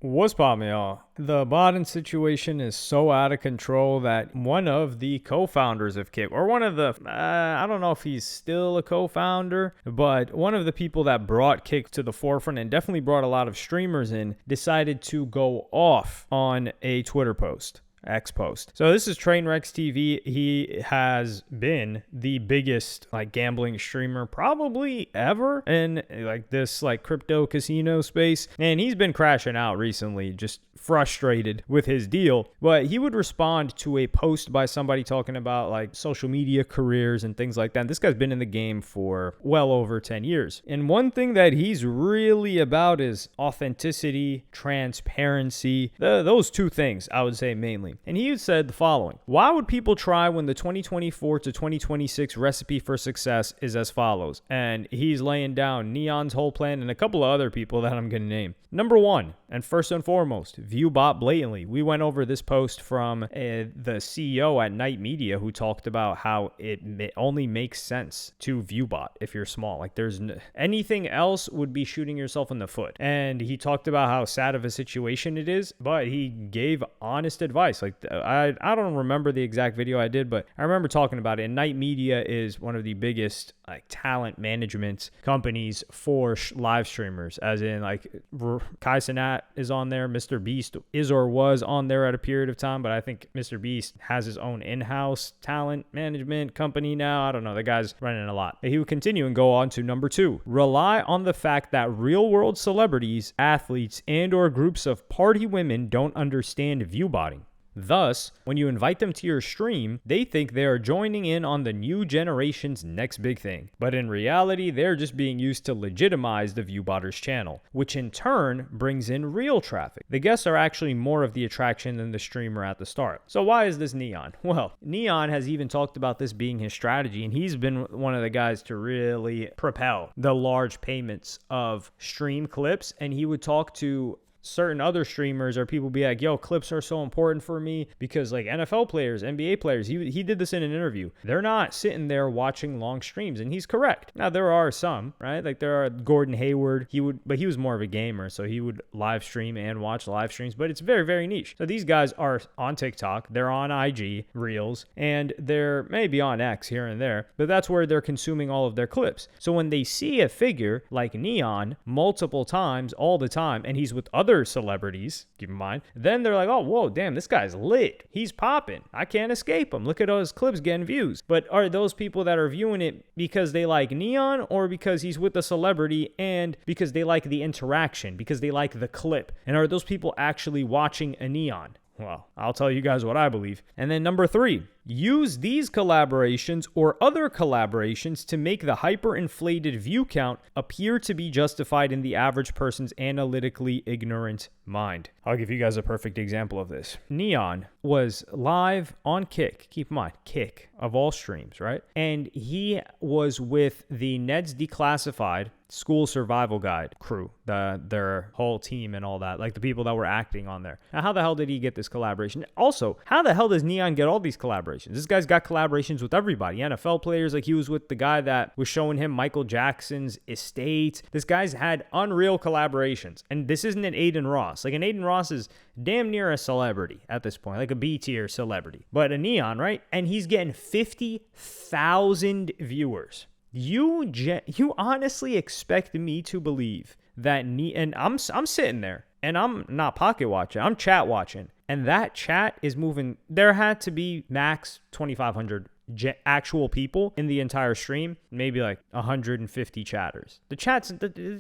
What's poppin', y'all? The botting situation is so out of control that one of the co-founders of Kick, or one of the, I don't know if he's still a co-founder, but one of the people that brought Kick to the forefront and definitely brought a lot of streamers in, decided to go off on a Twitter post. X post. So this is Trainwrecks TV. He has been the biggest gambling streamer probably ever in this crypto casino space, and he's been crashing out recently, just frustrated with his deal. But he would respond to a post by somebody talking about social media careers and things like that. And this guy's been in the game for well over 10 years. And one thing that he's really about is authenticity, transparency, those two things I would say mainly. And he said the following: why would people try when the 2024 to 2026 recipe for success is as follows? And he's laying down N3on's whole plan and a couple of other people that I'm going to name. Number one, and first and foremost, view bot blatantly. We went over this post from the CEO at Night Media, who talked about how it only makes sense to view bot if you're small. There's anything else would be shooting yourself in the foot. And he talked about how sad of a situation it is, but he gave honest advice. I don't remember the exact video I did, but I remember talking about it. And Night Media is one of the biggest talent management companies for live streamers, as in Kai Cenat is on there. Mr. Beast is or was on there at a period of time, but I think Mr. Beast has his own in-house talent management company now. I don't know. The guy's running a lot. He would continue and go on to number two: rely on the fact that real-world celebrities, athletes, and or groups of party women don't understand view botting. Thus, when you invite them to your stream, they think they are joining in on the new generation's next big thing. But in reality, they're just being used to legitimize the viewbotter's channel, which in turn brings in real traffic. The guests are actually more of the attraction than the streamer at the start. So why is this N3on? Well, N3on has even talked about this being his strategy, and he's been one of the guys to really propel the large payments of stream clips, and he would talk to certain other streamers, or people be like, yo, clips are so important for me because NFL players, NBA players, he did this in an interview. They're not sitting there watching long streams, and he's correct. Now, there are some, right? There are Gordon Hayward, but he was more of a gamer, so he would live stream and watch live streams, but it's very, very niche. So these guys are on TikTok, they're on IG Reels, and they're maybe on X here and there, but that's where they're consuming all of their clips. So when they see a figure like N3on multiple times all the time, and he's with other celebrities, keep in mind, then they're like, oh, whoa, damn, this guy's lit. He's popping. I can't escape him. Look at all his clips getting views. But are those people that are viewing it because they like N3on, or because he's with a celebrity and because they like the interaction, because they like the clip? And are those people actually watching a N3on? Well, I'll tell you guys what I believe. And then number three, use these collaborations or other collaborations to make the hyperinflated view count appear to be justified in the average person's analytically ignorant mind. I'll give you guys a perfect example of this. N3on was live on Kick. Keep in mind, Kick of all streams, right? And he was with the Ned's Declassified School Survival Guide crew, their whole team and all that, the people that were acting on there. Now, how the hell did he get this collaboration? Also, how the hell does N3on get all these collaborations? This guy's got collaborations with everybody. NFL players, he was with the guy that was showing him Michael Jackson's estate. This guy's had unreal collaborations. And this isn't an Aiden Ross. An Aiden Ross is damn near a celebrity at this point, a B-tier celebrity. But a N3on, right? And he's getting 50,000 viewers. You honestly expect me to believe that and I'm sitting there and I'm not pocket watching, I'm chat watching, and that chat is moving. There had to be max 2,500 actual people in the entire stream, maybe 150 chatters. The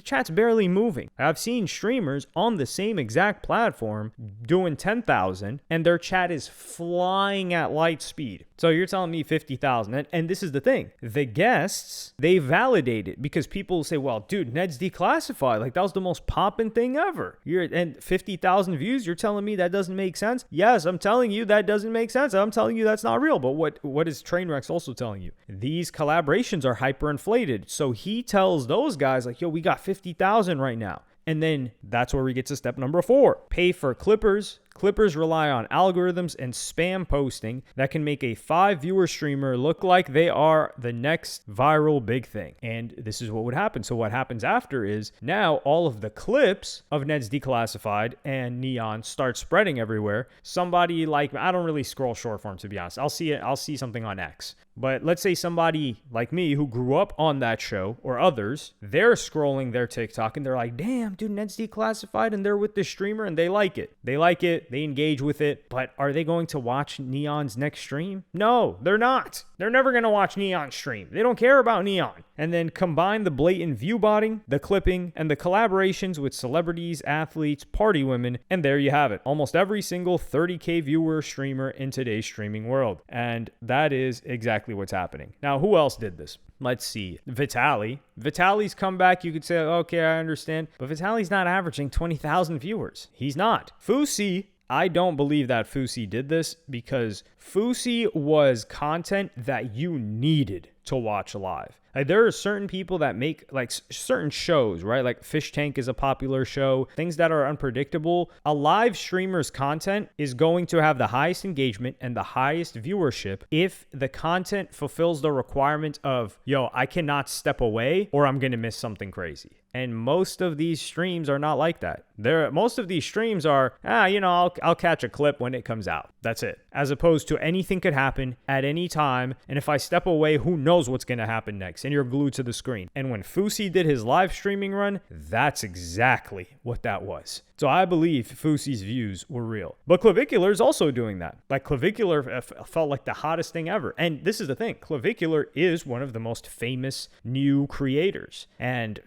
chat's barely moving. I've seen streamers on the same exact platform doing 10,000 and their chat is flying at light speed. So you're telling me 50,000. And this is the thing. The guests, they validate it because people say, well, dude, Ned's Declassified. That was the most poppin' thing ever. And 50,000 views, you're telling me that doesn't make sense? Yes, I'm telling you that doesn't make sense. I'm telling you that's not real. But what is Trainwreck's also telling you? These collaborations are hyperinflated. So he tells those guys yo, we got 50,000 right now. And then that's where we get to step number 4. Pay for clippers, Clippers rely on algorithms and spam posting that can make a 5-viewer streamer look like they are the next viral big thing. And this is what would happen. So what happens after is now all of the clips of Ned's Declassified and N3on start spreading everywhere. Somebody like, I don't really scroll short form, to be honest. I'll see something on X. But let's say somebody like me who grew up on that show or others, they're scrolling their TikTok and they're like, damn, dude, Ned's Declassified and they're with this streamer and they like it. They like it. They engage with it. But are they going to watch N3on's next stream? No, they're not. They're never going to watch N3on's stream. They don't care about N3on. And then combine the blatant view botting, the clipping, and the collaborations with celebrities, athletes, party women, and there you have it. Almost every single 30K viewer streamer in today's streaming world. And that is exactly what's happening. Now, who else did this? Let's see. Vitali's comeback, you could say, okay, I understand. But Vitali's not averaging 20,000 viewers. He's not. Fusi, I don't believe that Fusi did this because Fusi was content that you needed to watch live. Like, there are certain people that make like certain shows, right? Like Fish Tank is a popular show, things that are unpredictable. A live streamer's content is going to have the highest engagement and the highest viewership if the content fulfills the requirement of, yo, I cannot step away or I'm going to miss something crazy. And most of these streams are not like that. Most of these streams are, I'll catch a clip when it comes out. That's it. As opposed to anything could happen at any time. And if I step away, who knows what's going to happen next? And you're glued to the screen. And when Fusi did his live streaming run, that's exactly what that was. So I believe Fusi's views were real. But Clavicular is also doing that. Like, Clavicular felt like the hottest thing ever. And this is the thing. Clavicular is one of the most famous new creators. And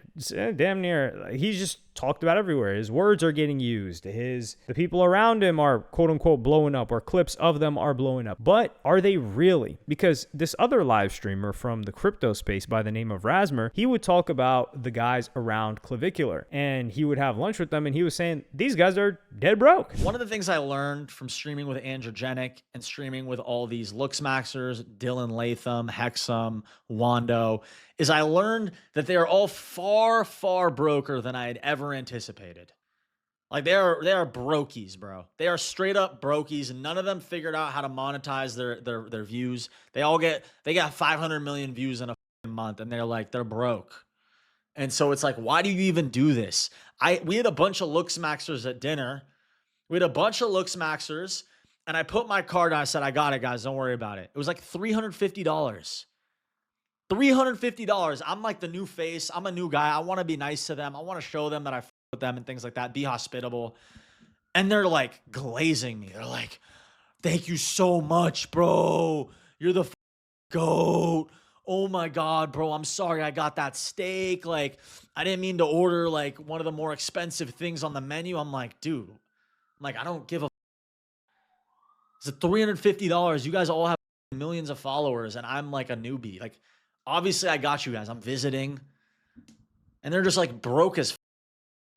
damn near, he's just talked about everywhere. His words are getting used. The people around him are quote unquote blowing up, or clips of them are blowing up. But are they really? Because this other live streamer from the crypto space by the name of Rasmer, he would talk about the guys around Clavicular and he would have lunch with them and he was saying, these guys are dead broke. One of the things I learned from streaming with Androgenic and streaming with all these Looksmaxers, Dylan Latham, Hexum, Wando, is I learned that they are all far, far broker than I had ever anticipated. Like, they are brokies, bro. They are straight up brokies, and none of them figured out how to monetize their views. They got 500 million views in a month, and they're broke. And so it's like, why do you even do this? We had a bunch of Looksmaxers at dinner. And I put my card on. I said, I got it, guys. Don't worry about it. It was like $350. $350. I'm like the new face. I'm a new guy. I want to be nice to them. I want to show them that I f with them and things like that. Be hospitable. And they're like glazing me. They're like, thank you so much, bro. You're the GOAT. Oh my God, bro. I'm sorry I got that steak. Like, I didn't mean to order like one of the more expensive things on the menu. I'm like, dude, I don't give a f. It's $350. You guys all have millions of followers and I'm like a newbie. Like, obviously I got you guys. I'm visiting. And they're just like broke as f.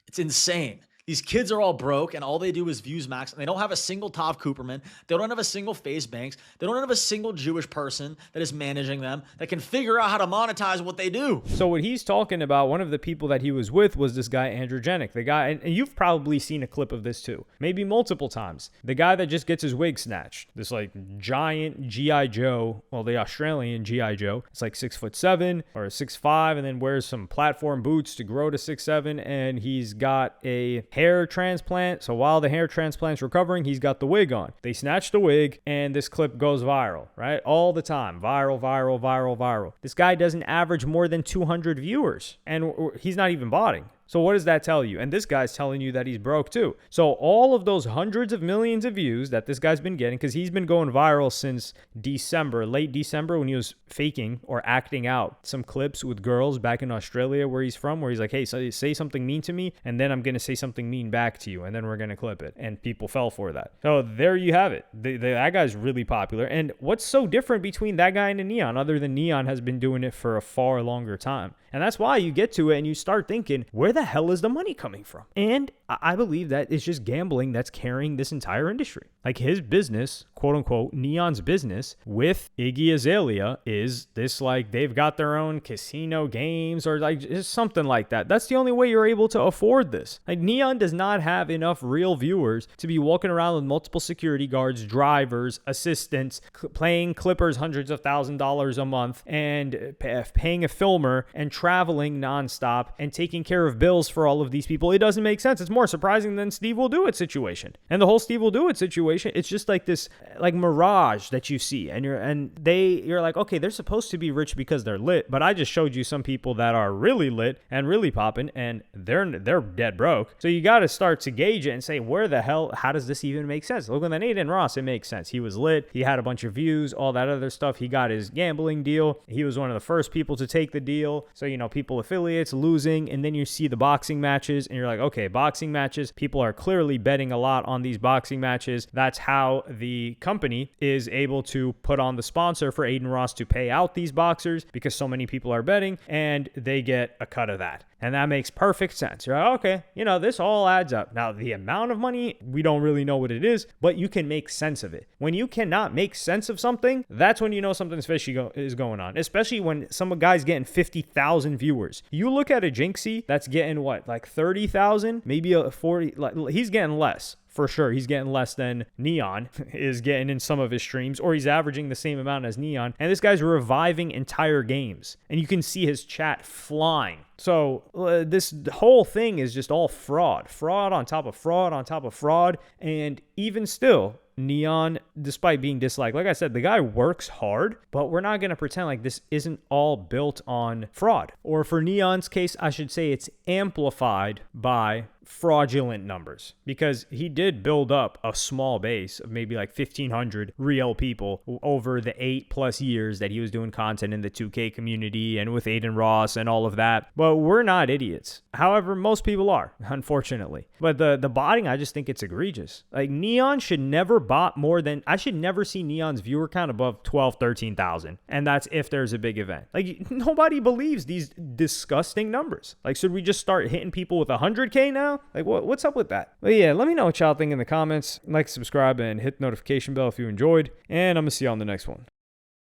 It's insane. These kids are all broke and all they do is views max. And they don't have a single Tav Cooperman. They don't have a single FaZe Banks. They don't have a single Jewish person that is managing them that can figure out how to monetize what they do. So what he's talking about, one of the people that he was with was this guy, Androgenic. The guy, and you've probably seen a clip of this too, maybe multiple times. The guy that just gets his wig snatched. This like giant G.I. Joe, well, the Australian G.I. Joe. It's like 6'7" or 6'5", and then wears some platform boots to grow to 6'7", and he's got a hair transplant. So while the hair transplant's recovering, he's got the wig on. They snatch the wig and this clip goes viral, right? All the time. Viral. This guy doesn't average more than 200 viewers and he's not even botting. So what does that tell you? And this guy's telling you that he's broke too. So all of those hundreds of millions of views that this guy's been getting, because he's been going viral since December, late December, when he was faking or acting out some clips with girls back in Australia where he's from, where he's like, hey, say something mean to me, and then I'm going to say something mean back to you, and then we're going to clip it. And people fell for that. So there you have it. That guy's really popular. And what's so different between that guy and N3on, other than N3on has been doing it for a far longer time? And that's why you get to it and you start thinking, where the hell is the money coming from? And I believe that it's just gambling that's carrying this entire industry. Like his business, quote unquote, N3on's business with Iggy Azalea is this, like they've got their own casino games or like just something like that. That's the only way you're able to afford this. Like N3on does not have enough real viewers to be walking around with multiple security guards, drivers, assistants, playing Clippers hundreds of $1,000s a month and paying a filmer and traveling nonstop and taking care of bills for all of these people. It doesn't make sense. It's more surprising than Steve Will Do It situation. And the whole Steve Will Do It situation, it's just like this like mirage that you see, and you're like, okay, they're supposed to be rich because they're lit, but I just showed you some people that are really lit and really popping, and they're dead broke. So you got to start to gauge it and say, where the hell, how does this even make sense? Look, on the N3on's, it makes sense. He was lit. He had a bunch of views, all that other stuff. He got his gambling deal. He was one of the first people to take the deal. So, people affiliates losing, and then you see the boxing matches, and you're like, okay, boxing matches. People are clearly betting a lot on these boxing matches. That's how the company is able to put on the sponsor for Adin Ross to pay out these boxers, because so many people are betting, and they get a cut of that. And that makes perfect sense. You're like, okay, this all adds up. Now, the amount of money, we don't really know what it is, but you can make sense of it. When you cannot make sense of something, that's when you know something fishy is going on, especially when some guy's getting 50,000 viewers. You look at a Jinxie that's getting what, like 30,000, maybe a 40, like he's getting less. For sure, he's getting less than N3on is getting in some of his streams, or he's averaging the same amount as N3on. And this guy's reviving entire games, and you can see his chat flying. So this whole thing is just all fraud on top of fraud on top of fraud. And even still, N3on, despite being disliked, like I said, the guy works hard, but we're not going to pretend like this isn't all built on fraud. Or for N3on's case, I should say it's amplified by fraudulent numbers, because he did build up a small base of maybe like 1,500 real people over the 8+ years that he was doing content in the 2K community and with Adin Ross and all of that. But we're not idiots. However, most people are, unfortunately. But the botting, I just think it's egregious. Like N3on should never bot more than, I should never see N3on's viewer count above 12, 13,000. And that's if there's a big event. Like nobody believes these disgusting numbers. Like, should we just start hitting people with 100K now? Like, what's up with that? But yeah, let me know what y'all think in the comments. Like, subscribe, and hit the notification bell if you enjoyed. And I'm going to see you on the next one.